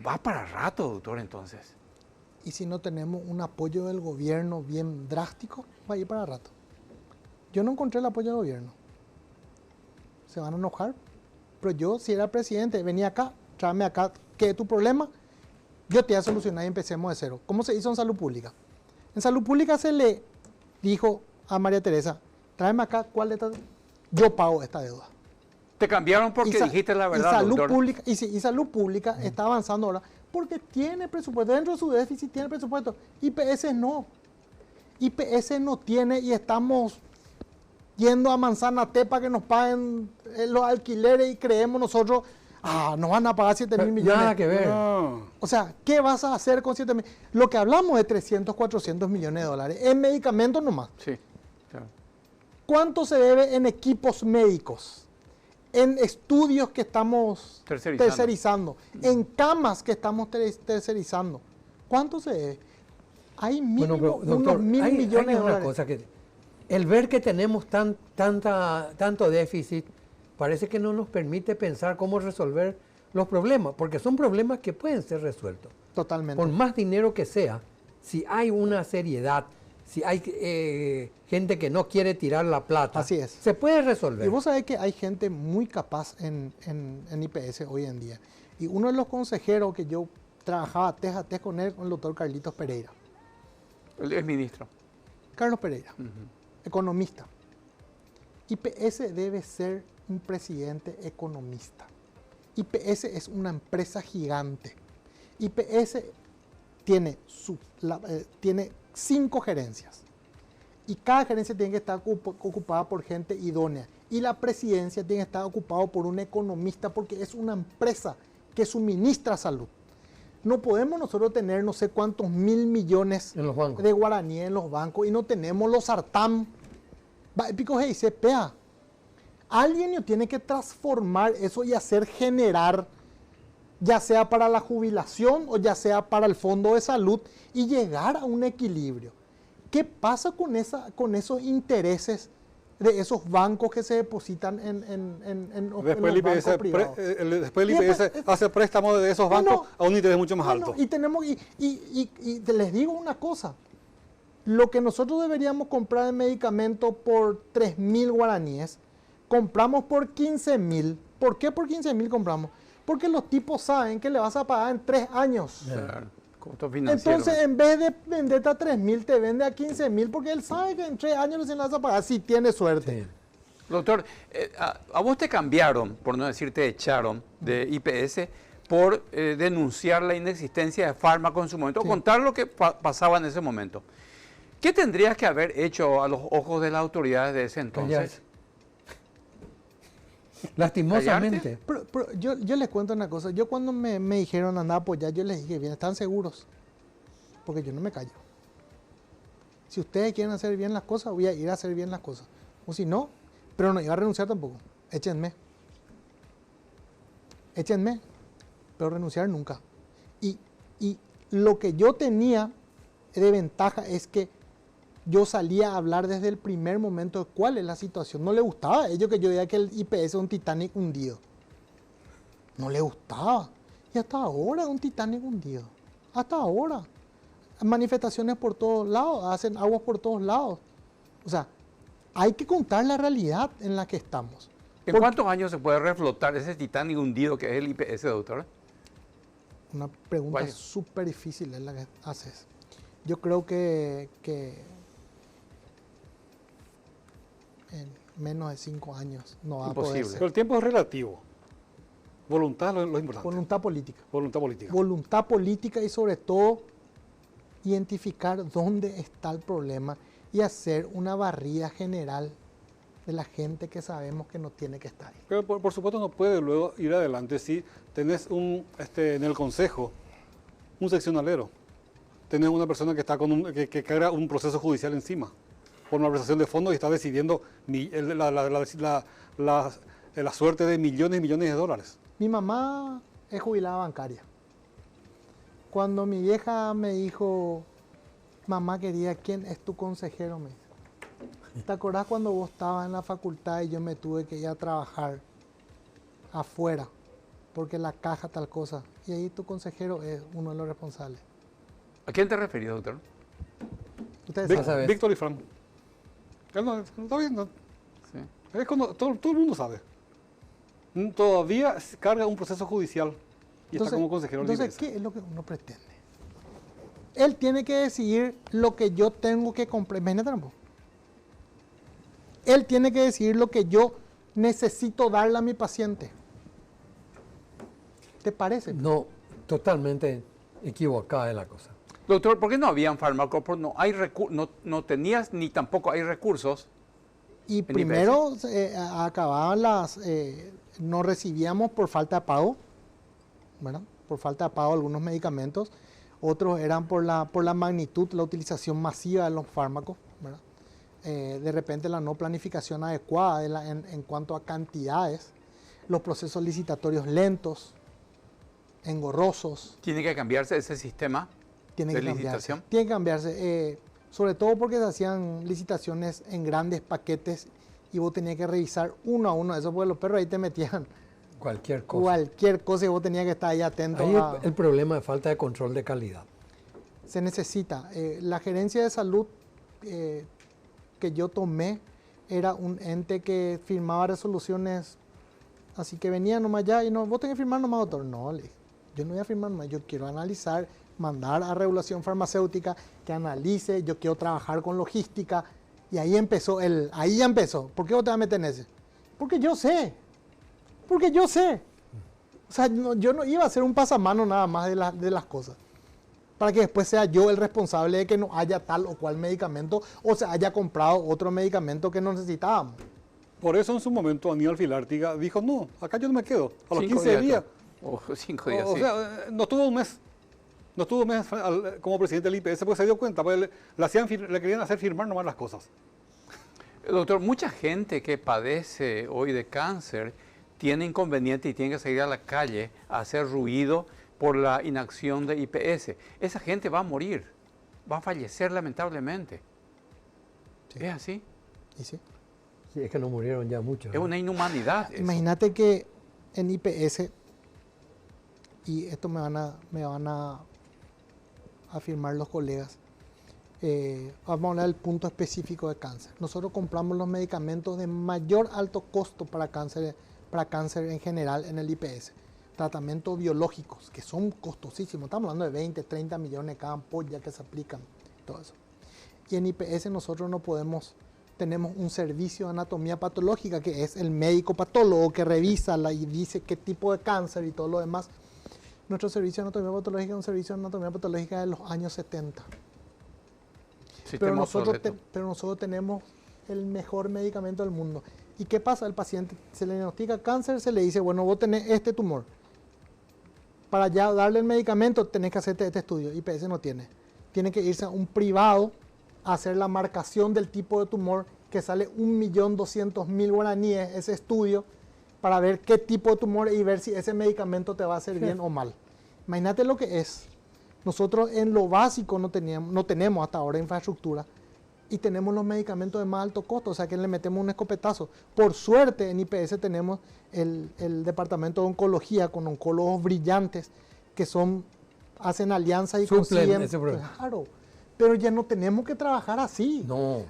va para rato, doctor, entonces. Y si no tenemos un apoyo del gobierno bien drástico, va a ir para rato. Yo no encontré el apoyo del gobierno. Se van a enojar. Pero yo, si era presidente, venía acá, tráeme acá, ¿qué es tu problema? Yo te voy a solucionar y empecemos de cero. ¿Cómo se hizo en salud pública? En salud pública se le dijo a María Teresa, tráeme acá, ¿cuál de estas? Yo pago esta deuda. Te cambiaron porque dijiste la verdad, y salud doctor. pública, y salud pública está avanzando ahora porque tiene presupuesto, dentro de su déficit tiene presupuesto. IPS no. IPS no tiene y estamos yendo a Manzana T para que nos paguen los alquileres y creemos nosotros, nos van a pagar 7.000 millones. Nada que ver. No. O sea, ¿qué vas a hacer con 7.000? Lo que hablamos de 300, 400 millones de dólares en medicamentos nomás. Sí, claro. ¿Cuánto se debe en equipos médicos? En estudios que estamos tercerizando, en camas que estamos tercerizando. ¿Cuánto se debe? Hay mínimo Bueno, pero, doctor, unos 1.000 hay millones de una dólares. cosa que el ver que tenemos tanto déficit parece que no nos permite pensar cómo resolver los problemas, porque son problemas que pueden ser resueltos. Totalmente. Por más dinero que sea, si hay una seriedad, si hay gente que no quiere tirar la plata, Así es. se puede resolver. Y vos sabés que hay gente muy capaz en IPS hoy en día. Y uno de los consejeros que yo trabajaba tez a tez con él, con el doctor Carlitos Pereira. El exministro. Carlos Pereira, economista. IPS debe ser un presidente economista. IPS es una empresa gigante. IPS tiene 5 gerencias. Y cada gerencia tiene que estar ocupada por gente idónea. Y la presidencia tiene que estar ocupada por un economista porque es una empresa que suministra salud. No podemos nosotros tener no sé cuántos 1.000 millones En los bancos. de guaraníes en los bancos y no tenemos los sartán. Pico dice, pea. Alguien no tiene que transformar eso y hacer generar, ya sea para la jubilación o ya sea para el fondo de salud, y llegar a un equilibrio. ¿Qué pasa con esos intereses de esos bancos que se depositan en los Después el bancos IPS, privados? después el Y IPS después- hace préstamos de esos Bueno, bancos a un interés mucho más alto. Y tenemos, y les digo una cosa, lo que nosotros deberíamos comprar en medicamento por 3.000 guaraníes, compramos por 15.000. ¿Por qué por 15.000 compramos? Porque los tipos saben que le vas a pagar en 3 años. Claro. Costo financiero. Entonces, en vez de venderte a 3.000, te vende a 15.000 porque él sabe que en 3 años recién le vas a pagar, si tiene suerte. Sí. Doctor, a vos te cambiaron, por no decir te echaron, de IPS por denunciar la inexistencia de fármacos en su momento, o contar lo que pasaba en ese momento. ¿Qué tendrías que haber hecho a los ojos de las autoridades de ese entonces? Callarse. Lastimosamente. Pero yo les cuento una cosa. Yo cuando me dijeron andar a apoyar, yo les dije, bien, ¿están seguros? Porque yo no me callo. Si ustedes quieren hacer bien las cosas, voy a ir a hacer bien las cosas. O si no, pero no iba a renunciar tampoco. Échenme. Échenme. Pero renunciar nunca. Y lo que yo tenía de ventaja es que yo salía a hablar desde el primer momento de cuál es la situación. No le gustaba a ellos que yo diga que el IPS es un Titanic hundido. No le gustaba. Y hasta ahora es un Titanic hundido. Hasta ahora. Manifestaciones por todos lados, hacen aguas por todos lados. O sea, hay que contar la realidad en la que estamos. ¿En Porque- cuántos años se puede reflotar ese Titanic hundido que es el IPS, doctor? Una pregunta Vaya. súper difícil es la que haces. Yo creo que en menos de 5 años no va a poder Imposible. ser. Pero el tiempo es relativo. Voluntad es lo importante. Voluntad política. Voluntad política. Voluntad política y sobre todo identificar dónde está el problema y hacer una barrida general de la gente que sabemos que no tiene que estar ahí. Pero por supuesto no puede luego ir adelante si tenés en el consejo un seccionalero. Tenés una persona que está que carga un proceso judicial encima por malversación de fondos y está decidiendo la suerte de millones y millones de dólares. Mi mamá es jubilada bancaria. Cuando mi vieja me dijo, mamá querida, ¿quién es tu consejero? Me dijo. ¿Te acordás cuando vos estabas en la facultad y yo me tuve que ir a trabajar afuera? Porque la caja tal cosa. Y ahí tu consejero es uno de los responsables. ¿A quién te referís, doctor? Ustedes Vic- saben. sabes. Víctor y Fran. No, está bien, no. Sí. Es cuando todo el mundo sabe. Todavía carga un proceso judicial y está como consejero del entonces, IPS. ¿qué es lo que uno pretende? Él tiene que decidir lo que yo tengo que comprar. Imagínate, ¿no? Él tiene que decidir lo que yo necesito darle a mi paciente. ¿Te parece? No, totalmente equivocada es la cosa. Doctor, ¿por qué no habían fármacos? No, no tenías ni tampoco hay recursos. Y en primero acababan no recibíamos por falta de pago, ¿verdad? Por falta de pago algunos medicamentos, otros eran por la magnitud, la utilización masiva de los fármacos, ¿verdad? De repente la no planificación adecuada en cuanto a cantidades, los procesos licitatorios lentos, engorrosos. ¿Tiene que cambiarse ese sistema de licitación? Tiene que cambiarse, sobre todo porque se hacían licitaciones en grandes paquetes y vos tenías que revisar uno a uno de esos, porque los perros ahí te metían Cualquier cosa. cualquier cosa y vos tenías que estar ahí atento. Ahí el problema de falta de control de calidad. Se necesita. La gerencia de salud que yo tomé era un ente que firmaba resoluciones, así que venía nomás ya y no, vos tenés que firmar nomás, doctor. No, yo no voy a firmar nomás, yo quiero analizar, mandar a regulación farmacéutica que analice, yo quiero trabajar con logística. Y ahí ya empezó. ¿Por qué vos te vas a meter en ese? Porque yo sé. O sea, yo no iba a hacer un pasamano nada más de las cosas. Para que después sea yo el responsable de que no haya tal o cual medicamento o se haya comprado otro medicamento que no necesitábamos. Por eso en su momento Aníbal Filártiga dijo, no, acá yo no me quedo. A los 5 15 días. O 5 días, O sí. sea, no estuvo un mes. No estuvo un mes como presidente del IPS porque se dio cuenta, porque le querían hacer firmar nomás las cosas. Doctor, mucha gente que padece hoy de cáncer tiene inconveniente y tiene que salir a la calle a hacer ruido por la inacción de IPS. Esa gente va a morir, va a fallecer lamentablemente. Sí. ¿Es así? ¿Y sí? Sí, es que no murieron ya muchos. Es una inhumanidad. eso. Imagínate que en IPS, y esto me van a afirmar los colegas, vamos a hablar del punto específico de cáncer. Nosotros compramos los medicamentos de mayor alto costo para cáncer en general en el IPS. Tratamientos biológicos, que son costosísimos. Estamos hablando de 20, 30 millones cada ampolla que se aplican, todo eso. Y en IPS nosotros no podemos, tenemos un servicio de anatomía patológica, que es el médico patólogo que revisa y dice qué tipo de cáncer y todo lo demás. Nuestro servicio de anatomía patológica es un servicio de anatomía patológica de los años 70. Pero nosotros tenemos el mejor medicamento del mundo. ¿Y qué pasa? El paciente se le diagnostica cáncer, se le dice, bueno, vos tenés este tumor. Para ya darle el medicamento tenés que hacerte este estudio. IPS no tiene. Tiene que irse a un privado a hacer la marcación del tipo de tumor, que sale 1.200.000 guaraníes ese estudio, para ver qué tipo de tumor y ver si ese medicamento te va a hacer bien o mal. Imagínate lo que es. Nosotros en lo básico no tenemos hasta ahora infraestructura y tenemos los medicamentos de más alto costo, o sea que le metemos un escopetazo. Por suerte en IPS tenemos el departamento de oncología con oncólogos brillantes que hacen alianzas y consiguen. Claro, pero ya no tenemos que trabajar así. No.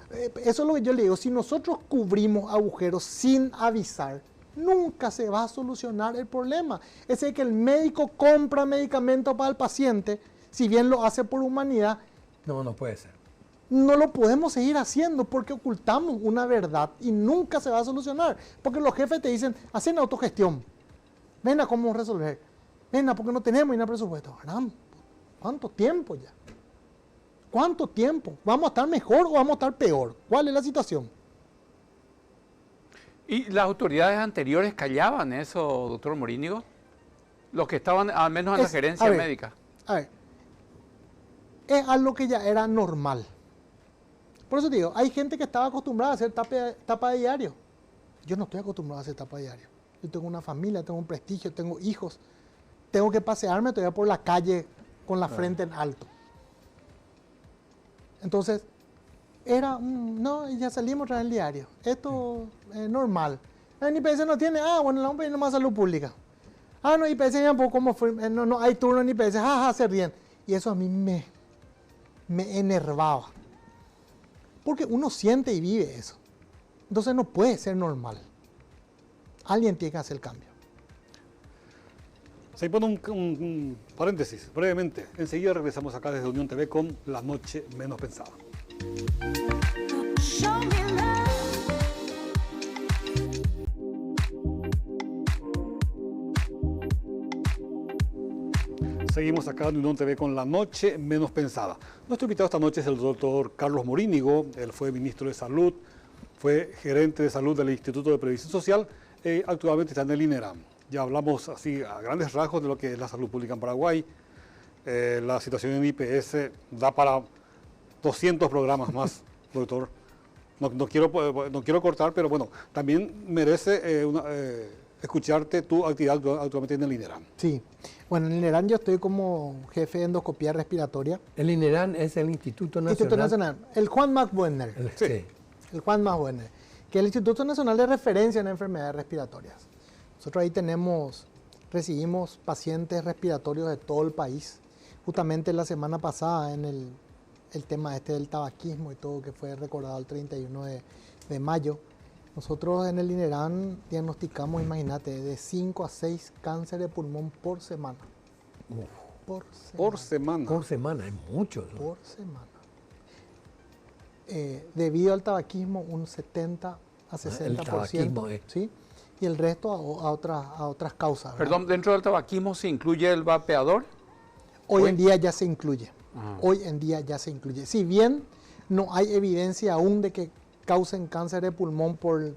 Eso es lo que yo le digo. Si nosotros cubrimos agujeros sin avisar, nunca se va a solucionar el problema. Ese de que el médico compra medicamentos para el paciente, si bien lo hace por humanidad, No puede ser. no lo podemos seguir haciendo porque ocultamos una verdad y nunca se va a solucionar. Porque los jefes te dicen, hacen autogestión. Ven a cómo resolver. Ven a porque no tenemos ni presupuesto. ¿Verdad? ¿Cuánto tiempo ya? ¿Cuánto tiempo? ¿Vamos a estar mejor o vamos a estar peor? ¿Cuál es la situación? ¿Y las autoridades anteriores callaban eso, doctor Morínigo? Los que estaban al menos en la gerencia médica. A ver, es algo que ya era normal. Por eso te digo, hay gente que estaba acostumbrada a hacer tapa de diario. Yo no estoy acostumbrado a hacer tapa de diario. Yo tengo una familia, tengo un prestigio, tengo hijos. Tengo que pasearme todavía por la calle con la frente en alto. Entonces, no, ya salimos a traer el diario. Esto es normal. En IPS no tiene, bueno, la vamos a pedir nomás salud pública. No, IPS tampoco, ¿cómo fue? No hay turno en IPS, se ríen. Y eso a mí me enervaba. Porque uno siente y vive eso. Entonces no puede ser normal. Alguien tiene que hacer el cambio. Se impone un paréntesis, brevemente. Enseguida regresamos acá desde Unión TV con La Noche Menos Pensada. Show me love. Seguimos acá en Unión TV con La Noche Menos Pensada. Nuestro invitado esta noche es el doctor Carlos Morínigo. Él fue ministro de Salud, fue gerente de salud del Instituto de Previsión Social y actualmente está en el INERAM. Ya hablamos así a grandes rasgos de lo que es la salud pública en Paraguay. La situación en IPS da para 200 programas más, doctor. No quiero cortar, pero bueno, también merece escucharte tu actividad actualmente en el INERAM. Sí, bueno, en el INERAM yo estoy como jefe de endoscopía respiratoria. El INERAM es el Instituto Nacional. Instituto Nacional, el Juan Mac-Wenner. Sí. El Juan Mac-Wenner, que es el Instituto Nacional de Referencia en Enfermedades Respiratorias. Nosotros ahí recibimos pacientes respiratorios de todo el país. Justamente la semana pasada en el tema del tabaquismo y todo, que fue recordado el 31 de mayo. Nosotros en el INERAM diagnosticamos, imagínate, de 5 a 6 cánceres de pulmón por semana. Por semana. Por semana, es mucho, ¿no? Por semana. Debido al tabaquismo, un 70 a 60%. El tabaquismo, ¿sí? Y el resto a otras causas. ¿verdad? Perdón, ¿dentro del tabaquismo se incluye el vapeador? Hoy en día ya se incluye. Hoy en día ya se incluye. Si bien no hay evidencia aún de que causen cáncer de pulmón por el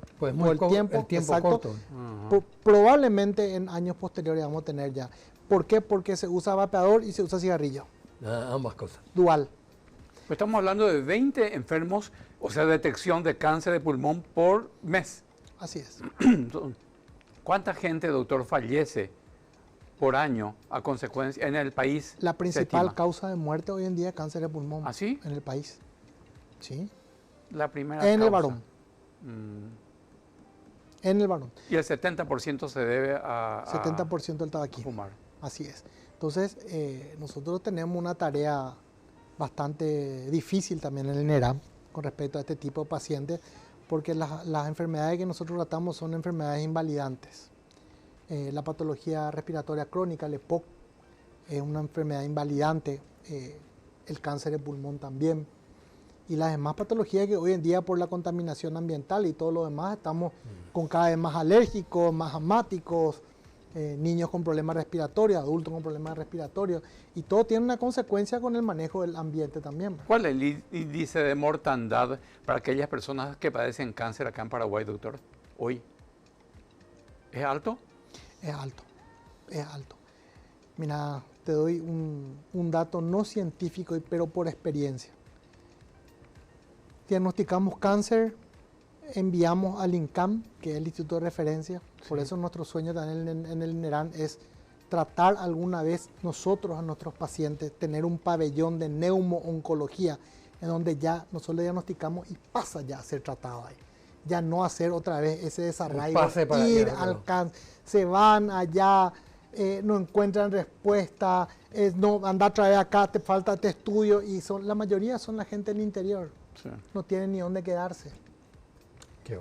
tiempo exacto, corto. Probablemente en años posteriores vamos a tener ya. ¿Por qué? Porque se usa vapeador y se usa cigarrillo. Ambas cosas. Dual. Estamos hablando de 20 enfermos, o sea, detección de cáncer de pulmón por mes. Así es. ¿Cuánta gente, doctor, fallece por año a consecuencia en el país? La se principal estima? causa de muerte hoy en día es cáncer de pulmón. ¿Ah, sí? En el país. Sí. La primera En causa. el varón. En el varón. Y el 70% se debe a 70% del tabaquismo. fumar. Así es. Entonces, nosotros tenemos una tarea bastante difícil también en el INERAM con respecto a este tipo de pacientes, porque las enfermedades que nosotros tratamos son enfermedades invalidantes. La patología respiratoria crónica, el EPOC, es una enfermedad invalidante, el cáncer de pulmón también, y las demás patologías que hoy en día por la contaminación ambiental y todo lo demás estamos con cada vez más alérgicos, más asmáticos, niños con problemas respiratorios, adultos con problemas respiratorios, y todo tiene una consecuencia con el manejo del ambiente también. ¿Cuál es el índice de mortandad para aquellas personas que padecen cáncer acá en Paraguay, doctor? Hoy. ¿Es alto? Es alto, es alto. Mira, te doy un dato no científico, pero por experiencia. Diagnosticamos cáncer, enviamos al INCAM, que es el Instituto de Referencia. Por eso nuestro sueño también en el INERAM es tratar alguna vez nosotros a nuestros pacientes, tener un pabellón de neumo-oncología, en donde ya nosotros le diagnosticamos y pasa ya a ser tratado ahí. Ya no hacer otra vez ese desarraigo, ir al cáncer, se van allá, no encuentran respuesta, no, anda a traer acá, te falta este estudio, y la mayoría son la gente del interior, no tienen ni dónde quedarse.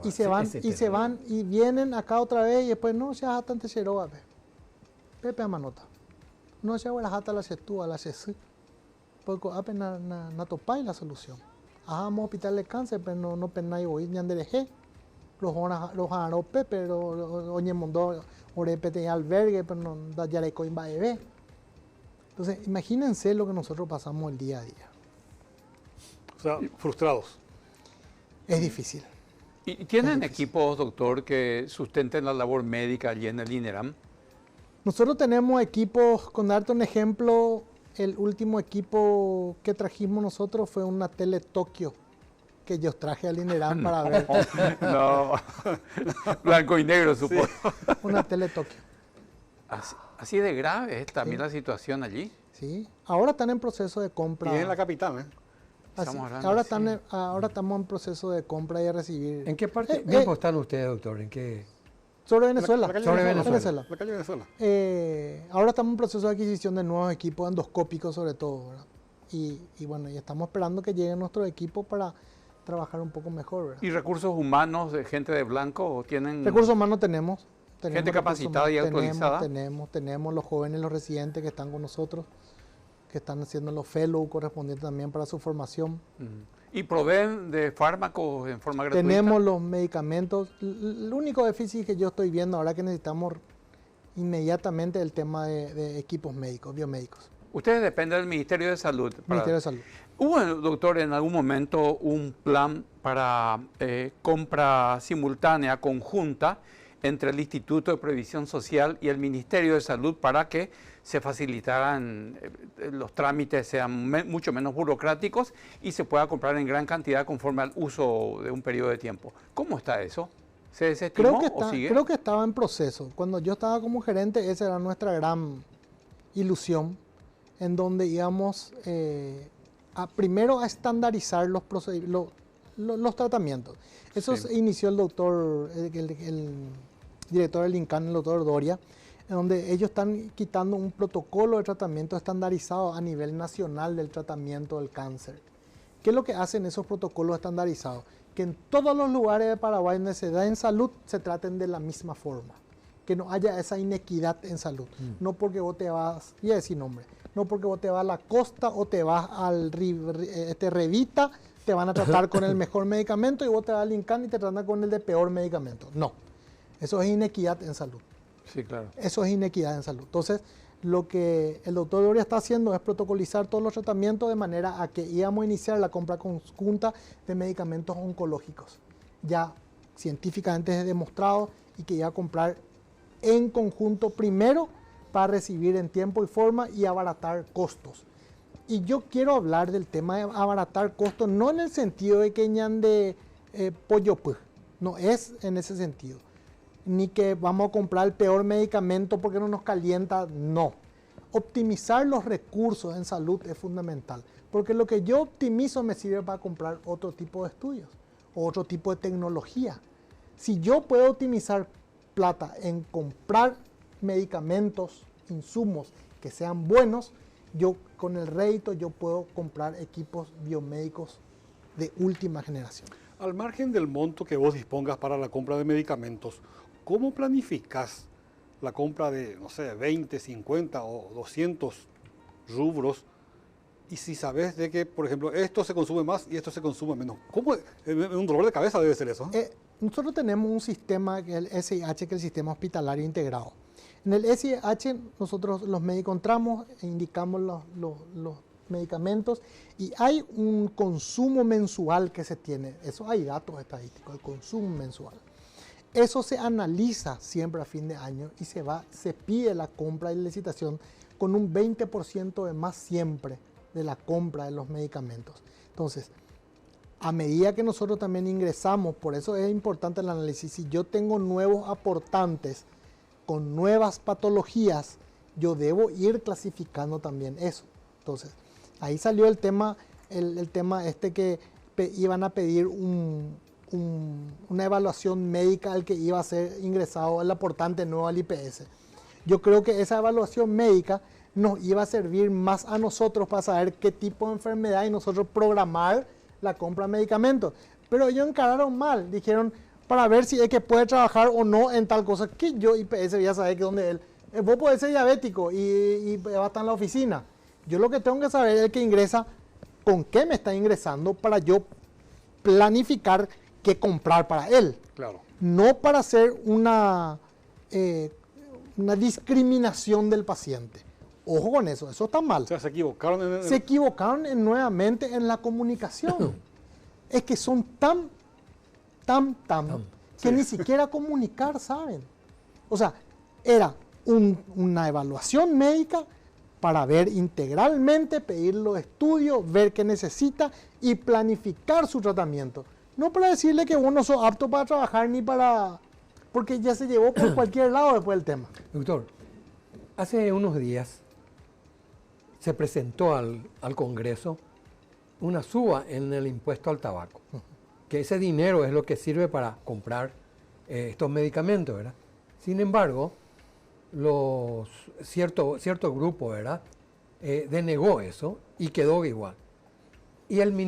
Y se van y vienen acá otra vez y después no se hasta ante Cheroa, Pepe Amanota. No se va hasta la Chetúa, la Chesu. Porque apenas na topay la solución. Hagamos hospital de cáncer, pero no penay hoy ni andereje. Los haro Pepe, oye mundo, orepete albergue, pero no da yareco en baebe. Entonces, imagínense lo que nosotros pasamos el día a día. O sea, frustrados. Es difícil. ¿Y tienen equipos, doctor, que sustenten la labor médica allí en el INERAM? Nosotros tenemos equipos, con darte un ejemplo, el último equipo que trajimos nosotros fue una tele Tokio, que yo traje al INERAM para ver. No, blanco y negro, supongo. Una tele Tokio. Así de grave es también la situación allí. Sí, ahora están en proceso de compra. Y en la capital, Ahora estamos en proceso de compra y de recibir. ¿En qué parte están ustedes, doctor? ¿En qué? Sobre Venezuela. La calle Venezuela. Ahora estamos en proceso de adquisición de nuevos equipos endoscópicos sobre todo, ¿verdad? Y bueno, y estamos esperando que lleguen nuestros equipos para trabajar un poco mejor, ¿verdad? ¿Y recursos humanos de gente de blanco o tienen? Recursos humanos tenemos gente capacitada y actualizada. Tenemos los jóvenes, los residentes que están con nosotros, que están haciendo los fellows correspondientes también para su formación. ¿Y proveen de fármacos en forma gratuita? Tenemos los medicamentos. El único déficit que yo estoy viendo ahora que necesitamos inmediatamente el tema de equipos médicos, biomédicos. Ustedes dependen del Ministerio de Salud. Ministerio de Salud. ¿Hubo, doctor, en algún momento un plan para compra simultánea, conjunta, entre el Instituto de Previsión Social y el Ministerio de Salud para que se facilitaran los trámites, sean mucho menos burocráticos y se pueda comprar en gran cantidad conforme al uso de un periodo de tiempo? ¿Cómo está eso? ¿Se desestimó o sigue? Creo que estaba en proceso. Cuando yo estaba como gerente, esa era nuestra gran ilusión, en donde íbamos primero a estandarizar los tratamientos. Eso Sí. se inició el doctor, el director del INCAN, el doctor Doria, en donde ellos están quitando un protocolo de tratamiento estandarizado a nivel nacional del tratamiento del cáncer. ¿Qué es lo que hacen esos protocolos estandarizados? Que en todos los lugares de Paraguay donde se da en salud se traten de la misma forma. Que no haya esa inequidad en salud. No porque vos te vas, voy a decir nombre, no porque vos te vas a la costa o te vas al Revita, te van a tratar con el mejor medicamento y vos te vas al INCAN y te tratan con el de peor medicamento. No, eso es inequidad en salud. Sí, claro. Eso es inequidad en salud. Entonces, lo que el doctor Doria está haciendo es protocolizar todos los tratamientos de manera a que íbamos a iniciar la compra conjunta de medicamentos oncológicos. Ya científicamente es demostrado y que iba a comprar en conjunto primero para recibir en tiempo y forma y abaratar costos. Y yo quiero hablar del tema de abaratar costos, no en el sentido de que ñan de pollo pues, no es en ese sentido. Ni que vamos a comprar el peor medicamento porque no nos calienta, no. Optimizar los recursos en salud es fundamental, porque lo que yo optimizo me sirve para comprar otro tipo de estudios, o otro tipo de tecnología. Si yo puedo optimizar plata en comprar medicamentos, insumos que sean buenos, yo con el rédito yo puedo comprar equipos biomédicos de última generación. Al margen del monto que vos dispongas para la compra de medicamentos, ¿cómo planificás la compra de, no sé, 20, 50 o 200 rubros? Y si sabes de que, por ejemplo, esto se consume más y esto se consume menos, ¿cómo? Un dolor de cabeza debe ser eso. Nosotros tenemos un sistema, el SIH, que es el Sistema Hospitalario Integrado. En el SIH nosotros los médicos entramos e indicamos los medicamentos y hay un consumo mensual que se tiene. Eso hay datos estadísticos, el consumo mensual. Eso se analiza siempre a fin de año y se pide la compra y licitación con un 20% de más siempre de la compra de los medicamentos. Entonces, a medida que nosotros también ingresamos, por eso es importante el análisis, si yo tengo nuevos aportantes con nuevas patologías, yo debo ir clasificando también eso. Entonces, ahí salió el tema este que iban a pedir una evaluación médica al que iba a ser ingresado el aportante nuevo al IPS. Yo creo que esa evaluación médica nos iba a servir más a nosotros para saber qué tipo de enfermedad y nosotros programar la compra de medicamentos. Pero ellos encararon mal, dijeron para ver si es que puede trabajar o no en tal cosa, que yo IPS voy a saber que donde él, vos podés ser diabético y va a estar en la oficina. Yo lo que tengo que saber es el que ingresa, con qué me está ingresando para yo planificar qué comprar para él. Claro. No para hacer una discriminación del paciente. Ojo con eso está mal. O sea, se equivocaron Se equivocaron nuevamente en la comunicación. Es que son tan, que Sí. ni siquiera comunicar saben. O sea, era una evaluación médica para ver integralmente, pedir los estudios, ver qué necesita y planificar su tratamiento. No para decirle que vos no sos apto para trabajar ni para... porque ya se llevó por cualquier lado después del tema. Doctor, hace unos días se presentó al Congreso una suba en el impuesto al tabaco, que ese dinero es lo que sirve para comprar estos medicamentos, ¿verdad? Sin embargo, cierto grupo, ¿verdad?, denegó eso y quedó igual. Y el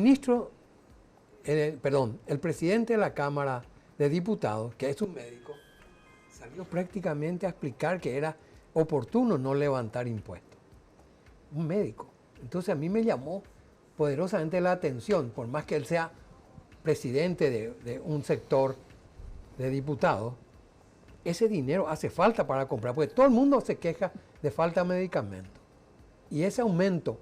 el presidente de la Cámara de Diputados, que es un médico, salió prácticamente a explicar que era oportuno no levantar impuestos. Un médico. Entonces a mí me llamó poderosamente la atención, por más que él sea presidente de un sector de diputados, ese dinero hace falta para comprar, porque todo el mundo se queja de falta de medicamentos. Y ese aumento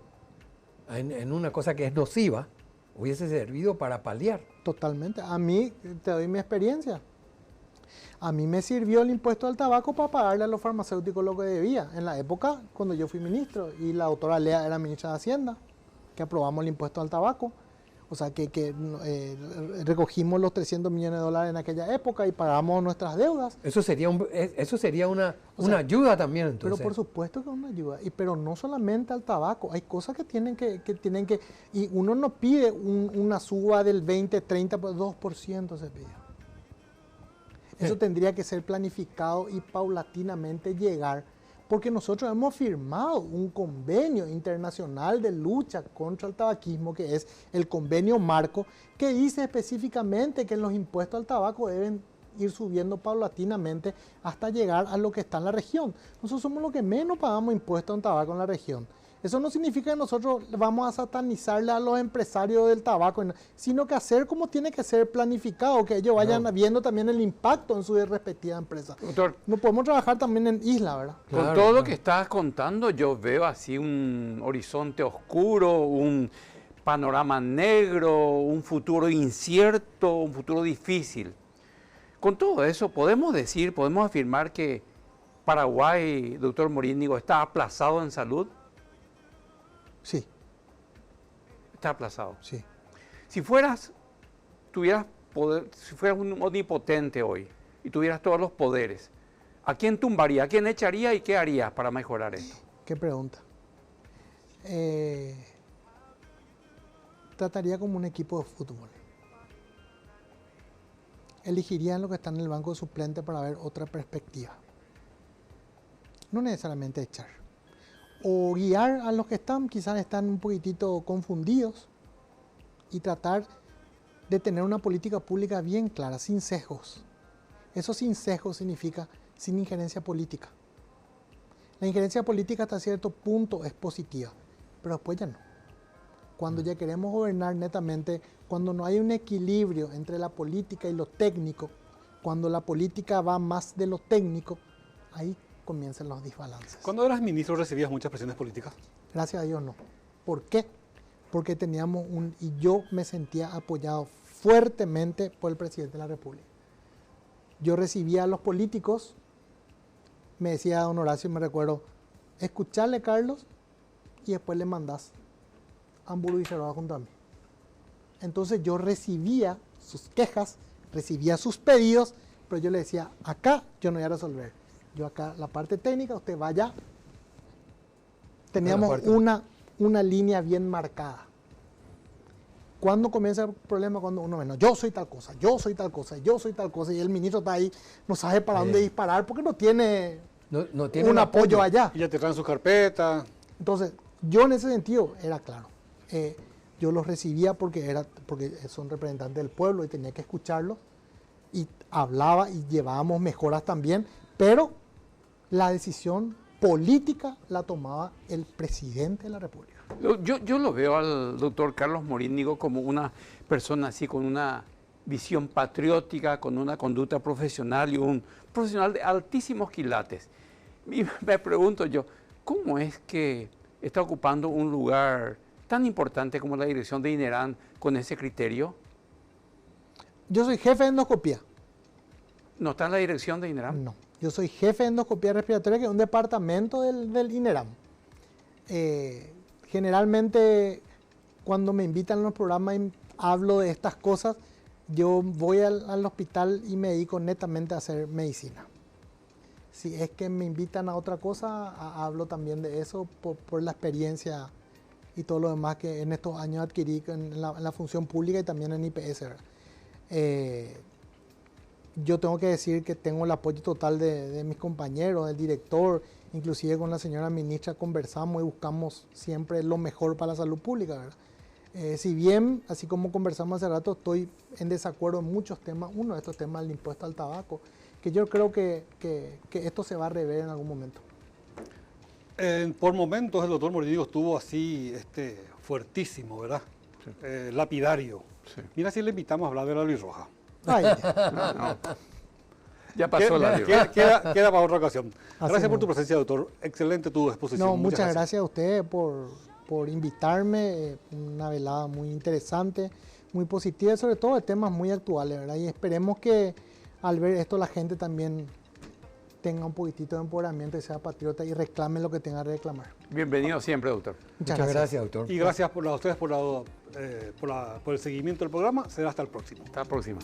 en una cosa que es nociva hubiese servido para paliar. Totalmente. A mí, te doy mi experiencia. A mí me sirvió el impuesto al tabaco para pagarle a los farmacéuticos lo que debía. En la época, cuando yo fui ministro y la doctora Lea era ministra de Hacienda, que aprobamos el impuesto al tabaco. O sea, que recogimos los 300 millones de dólares en aquella época y pagamos nuestras deudas. Eso sería, una ayuda también, entonces. Pero por supuesto que es una ayuda. Pero no solamente al tabaco. Hay cosas que tienen que y uno no pide una suba del 20, 30, 2% se pide. Eso tendría que ser planificado y paulatinamente llegar, porque nosotros hemos firmado un convenio internacional de lucha contra el tabaquismo, que es el convenio marco, que dice específicamente que los impuestos al tabaco deben ir subiendo paulatinamente hasta llegar a lo que está en la región. Nosotros somos los que menos pagamos impuestos en tabaco en la región. Eso no significa que nosotros vamos a satanizarle a los empresarios del tabaco, sino que hacer como tiene que ser planificado, que ellos vayan viendo también el impacto en su respectiva empresa. Doctor, no podemos trabajar también en isla, ¿verdad? Con todo lo que estás contando, yo veo así un horizonte oscuro, un panorama negro, un futuro incierto, un futuro difícil. Con todo eso, podemos afirmar que Paraguay, doctor Morínigo, está aplazado en salud. Sí. Está aplazado. Sí. Si fueras un omnipotente hoy y tuvieras todos los poderes, ¿a quién tumbaría? ¿A quién echaría y qué harías para mejorar esto? Qué pregunta. Trataría como un equipo de fútbol. Elegirían lo que está en el banco de suplente para ver otra perspectiva. No necesariamente echar. O guiar a los que quizás están un poquitito confundidos y tratar de tener una política pública bien clara, sin sesgos. Eso sin sesgos significa sin injerencia política. La injerencia política hasta cierto punto es positiva, pero después ya no. Cuando ya queremos gobernar netamente, cuando no hay un equilibrio entre la política y lo técnico, cuando la política va más de lo técnico, ahí comienzan los desbalances. Cuando eras ministro, ¿recibías muchas presiones políticas? Gracias a Dios no. ¿Por qué? Porque teníamos y yo me sentía apoyado fuertemente por el presidente de la República. Yo recibía a los políticos, me decía don Horacio, me recuerdo, escucharle Carlos y después le mandás a Hamburgo y Cerrado junto a mí. Entonces yo recibía sus quejas, recibía sus pedidos, pero yo le decía, acá yo no voy a resolver. Yo acá, la parte técnica, usted vaya. Teníamos una línea bien marcada. ¿Cuándo comienza el problema? Cuando uno ve, no, yo soy tal cosa, yo soy tal cosa, yo soy tal cosa, y el ministro está ahí, no sabe para dónde disparar porque no tiene un apoyo allá. Y ya te traen su carpeta. Entonces, yo en ese sentido era claro. Yo los recibía porque son representantes del pueblo y tenía que escucharlos. Y hablaba y llevábamos mejoras también, pero la decisión política la tomaba el presidente de la República. Yo lo veo al doctor Carlos Morínigo como una persona así con una visión patriótica, con una conducta profesional y un profesional de altísimos quilates. Y me pregunto yo, ¿cómo es que está ocupando un lugar tan importante como la dirección de INERAN con ese criterio? Yo soy jefe de endoscopía. ¿No está en la dirección de INERAN? No, yo soy jefe de endoscopía respiratoria, que es un departamento del INERAN. Generalmente, cuando me invitan a los programas y hablo de estas cosas, yo voy al hospital y me dedico netamente a hacer medicina. Si es que me invitan a otra cosa, hablo también de eso por la experiencia y todo lo demás que en estos años adquirí en la función pública y también en IPS. Yo tengo que decir que tengo el apoyo total de mis compañeros, del director, inclusive con la señora ministra conversamos y buscamos siempre lo mejor para la salud pública, ¿verdad? Si bien, así como conversamos hace rato, estoy en desacuerdo en muchos temas, uno de estos temas del impuesto al tabaco, que yo creo que esto se va a rever en algún momento. Por momentos el doctor Morínigo estuvo así fuertísimo, ¿verdad? Sí. Lapidario. Sí. Mira si le invitamos a hablar de la Luis Roja. Ay, Ya pasó la queda para otra ocasión. Gracias por mismo. tu presencia, doctor. Excelente tu exposición. No, muchas gracias a ustedes por invitarme. Una velada muy interesante, muy positiva, y sobre todo de temas muy actuales, ¿verdad? Y esperemos que al ver esto la gente también tenga un poquitito de empoderamiento y sea patriota y reclame lo que tenga que reclamar. Bienvenido siempre, doctor. Muchas gracias, doctor. Y gracias a ustedes por el seguimiento del programa. Será hasta el próximo. Hasta la próxima.